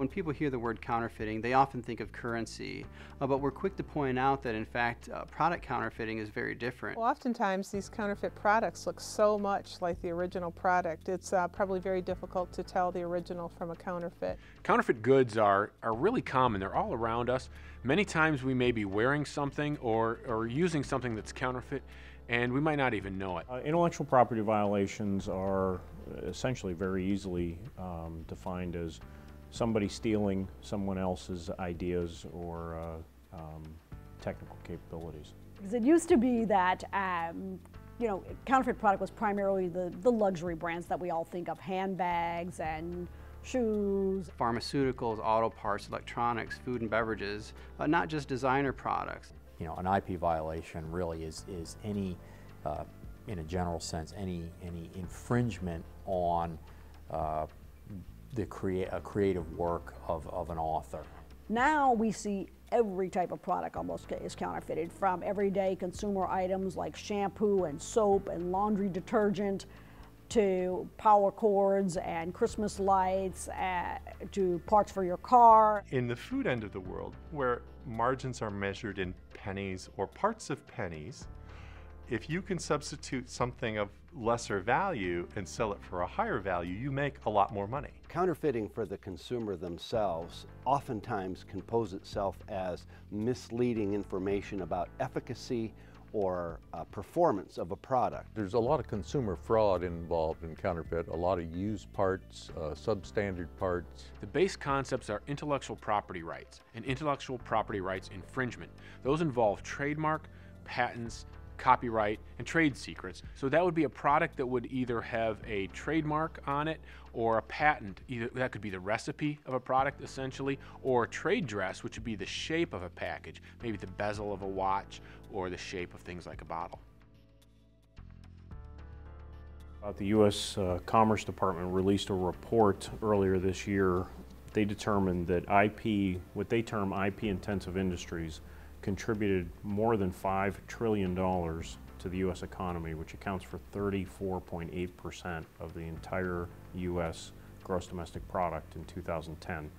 When people hear the word counterfeiting, they often think of currency, but we're quick to point out that in fact product counterfeiting is very different. Well, oftentimes these counterfeit products look so much like the original product. It's probably very difficult to tell the original from a counterfeit. Counterfeit goods are really common. They're all around us. Many times we may be wearing something or using something that's counterfeit, and we might not even know it. Intellectual property violations are essentially very easily defined as somebody stealing someone else's ideas or technical capabilities. Because it used to be that counterfeit product was primarily the luxury brands that we all think of, handbags and shoes. Pharmaceuticals, auto parts, electronics, food and beverages, not just designer products. You know, an IP violation really is any, in a general sense, any infringement on a creative work of an author. Now we see every type of product almost is counterfeited, from everyday consumer items like shampoo and soap and laundry detergent, to power cords and Christmas lights, to parts for your car. In the food end of the world, where margins are measured in pennies or parts of pennies, if you can substitute something of lesser value and sell it for a higher value, you make a lot more money. Counterfeiting for the consumer themselves oftentimes can pose itself as misleading information about efficacy or performance of a product. There's a lot of consumer fraud involved in counterfeit, a lot of used parts, substandard parts. The base concepts are intellectual property rights and intellectual property rights infringement. Those involve trademark, patents, copyright, and trade secrets. So that would be a product that would either have a trademark on it or a patent. Either that could be the recipe of a product essentially, or a trade dress, which would be the shape of a package, maybe the bezel of a watch or the shape of things like a bottle. The U.S. Commerce Department released a report earlier this year. They determined that what they term IP-intensive industries, contributed more than $5 trillion to the U.S. economy, which accounts for 34.8% of the entire U.S. gross domestic product in 2010.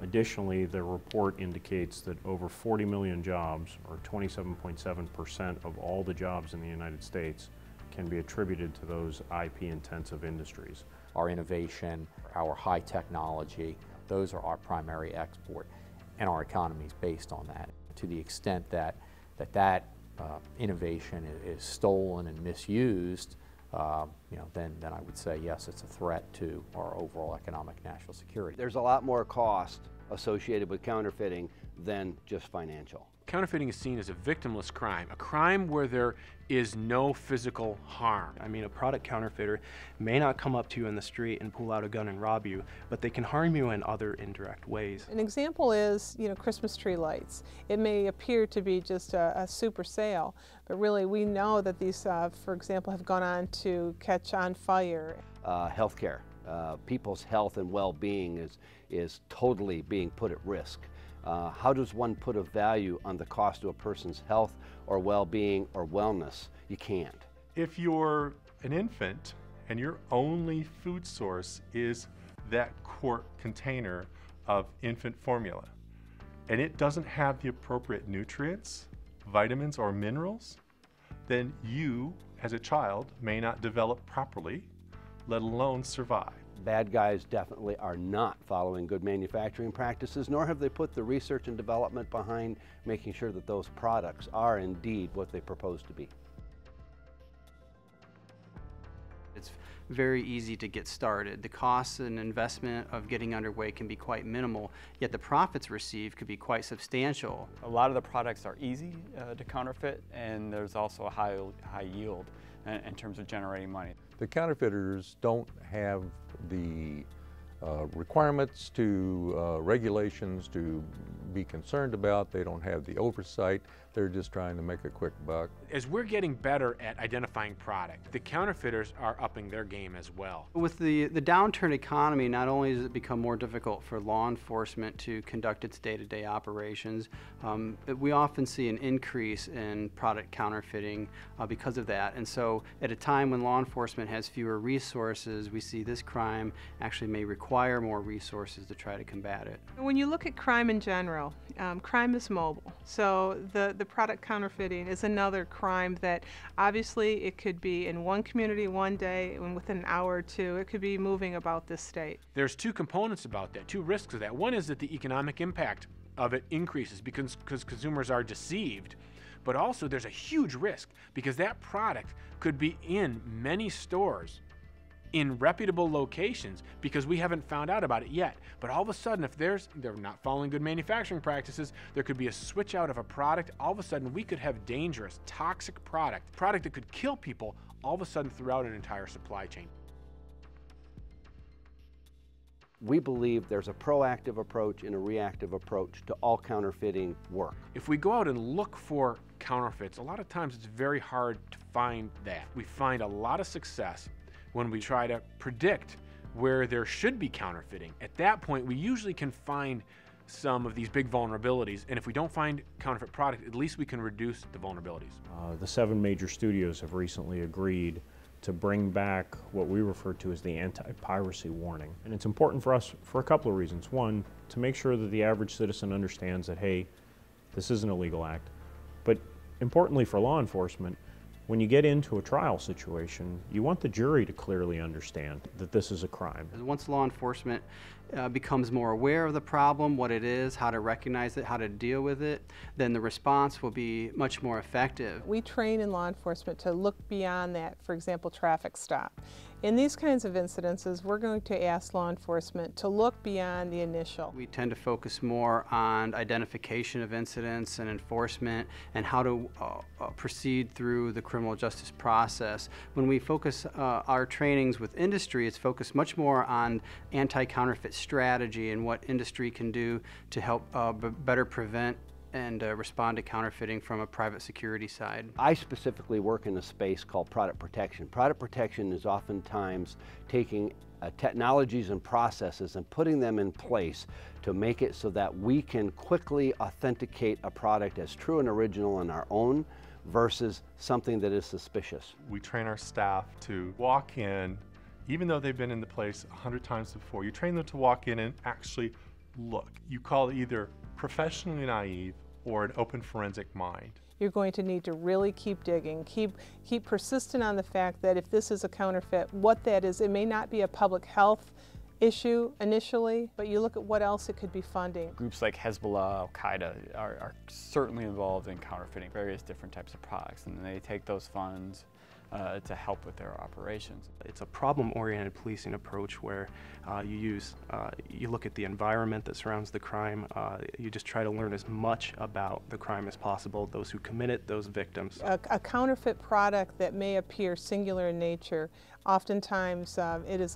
Additionally, the report indicates that over 40 million jobs, or 27.7% of all the jobs in the United States, can be attributed to those IP-intensive industries. Our innovation, our high technology, those are our primary export, and our economy is based on that. To the extent that innovation is stolen and misused, then I would say yes, it's a threat to our overall economic national security. There's a lot more cost associated with counterfeiting than just financial. Counterfeiting is seen as a victimless crime, a crime where there is no physical harm. I mean, a product counterfeiter may not come up to you in the street and pull out a gun and rob you, but they can harm you in other indirect ways. An example is, Christmas tree lights. It may appear to be just a super sale, but really we know that these, for example, have gone on to catch on fire. Healthcare. People's health and well-being is totally being put at risk. How does one put a value on the cost of a person's health or well-being or wellness? You can't. If you're an infant and your only food source is that quart container of infant formula, and it doesn't have the appropriate nutrients, vitamins, or minerals, then you, as a child, may not develop properly, let alone survive. Bad guys definitely are not following good manufacturing practices, nor have they put the research and development behind making sure that those products are indeed what they propose to be. It's very easy to get started. The costs and investment of getting underway can be quite minimal, yet the profits received could be quite substantial. A lot of the products are easy to counterfeit, and there's also a high yield in terms of generating money. The counterfeiters don't have the requirements to regulations to be concerned about. They don't have the oversight. They're just trying to make a quick buck. As we're getting better at identifying product, the counterfeiters are upping their game as well. With the downturn economy, not only does it become more difficult for law enforcement to conduct its day-to-day operations, we often see an increase in product counterfeiting because of that. And so at a time when law enforcement has fewer resources, we see this crime actually may require more resources to try to combat it. When you look at crime in general, crime is mobile. So the product counterfeiting is another crime that obviously it could be in one community one day, and within an hour or two it could be moving about this state. There's two components about that, two risks of that. One is that the economic impact of it increases because consumers are deceived. But also there's a huge risk because that product could be in many stores in reputable locations because we haven't found out about it yet. But all of a sudden, if they're not following good manufacturing practices, there could be a switch out of a product. All of a sudden, we could have dangerous, toxic product that could kill people all of a sudden throughout an entire supply chain. We believe there's a proactive approach and a reactive approach to all counterfeiting work. If we go out and look for counterfeits, a lot of times it's very hard to find that. We find a lot of success when we try to predict where there should be counterfeiting. At that point, we usually can find some of these big vulnerabilities, and if we don't find counterfeit product, at least we can reduce the vulnerabilities. The 7 major studios have recently agreed to bring back what we refer to as the anti-piracy warning. And it's important for us for a couple of reasons. One, to make sure that the average citizen understands that, hey, this is an illegal act. But importantly for law enforcement, when you get into a trial situation, you want the jury to clearly understand that this is a crime. Once law enforcement becomes more aware of the problem, what it is, how to recognize it, how to deal with it, then the response will be much more effective. We train in law enforcement to look beyond that, for example, traffic stop. In these kinds of incidences, we're going to ask law enforcement to look beyond the initial. We tend to focus more on identification of incidents and enforcement and how to proceed through the criminal justice process. When we focus our trainings with industry, it's focused much more on anti-counterfeit strategy and what industry can do to help better prevent and respond to counterfeiting from a private security side. I specifically work in a space called product protection. Product protection is oftentimes taking technologies and processes and putting them in place to make it so that we can quickly authenticate a product as true and original on our own versus something that is suspicious. We train our staff to walk in, even though they've been in the place 100 times before, you train them to walk in and actually look. You call it either professionally naive or an open forensic mind. You're going to need to really keep digging, keep persistent on the fact that if this is a counterfeit, what that is, it may not be a public health issue initially, but you look at what else it could be funding. Groups like Hezbollah, Al-Qaeda are certainly involved in counterfeiting various different types of products, and they take those funds to help with their operations. It's a problem-oriented policing approach where you look at the environment that surrounds the crime. You just try to learn as much about the crime as possible, those who commit it, those victims. A counterfeit product that may appear singular in nature, oftentimes it's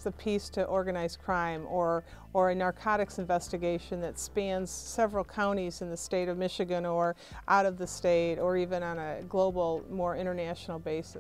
a piece to organized crime or a narcotics investigation that spans several counties in the state of Michigan or out of the state or even on a global, more international basis.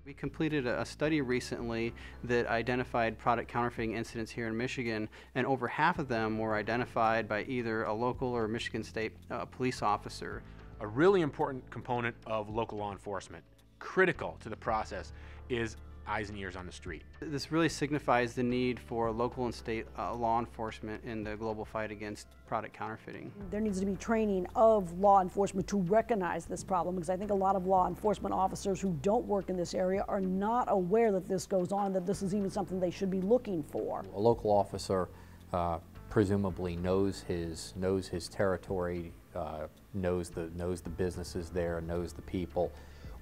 We completed a study recently that identified product counterfeiting incidents here in Michigan, and over half of them were identified by either a local or Michigan State police officer. A really important component of local law enforcement, critical to the process, is eyes and ears on the street. This really signifies the need for local and state law enforcement in the global fight against product counterfeiting. There needs to be training of law enforcement to recognize this problem, because I think a lot of law enforcement officers who don't work in this area are not aware that this goes on, that this is even something they should be looking for. A local officer presumably knows his territory, knows the businesses there, knows the people.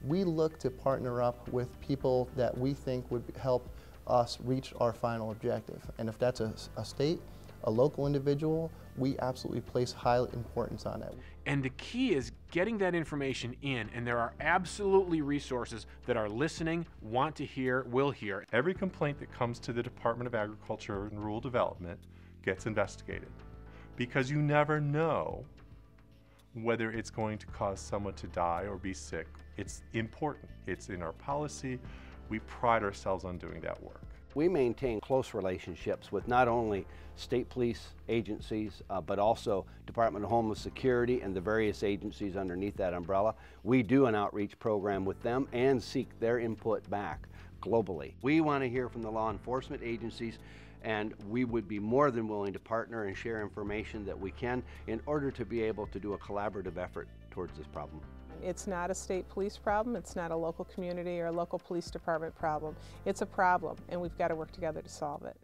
We look to partner up with people that we think would help us reach our final objective. And if that's a state, a local individual, we absolutely place high importance on that. And the key is getting that information in, and there are absolutely resources that are listening, want to hear, will hear. Every complaint that comes to the Department of Agriculture and Rural Development gets investigated, because you never know whether it's going to cause someone to die or be sick. It's important. It's in our policy. We pride ourselves on doing that work. We maintain close relationships with not only state police agencies, but also Department of Homeland Security and the various agencies underneath that umbrella. We do an outreach program with them and seek their input back globally. We want to hear from the law enforcement agencies, and we would be more than willing to partner and share information that we can in order to be able to do a collaborative effort towards this problem. It's not a state police problem, it's not a local community or a local police department problem. It's a problem, and we've got to work together to solve it.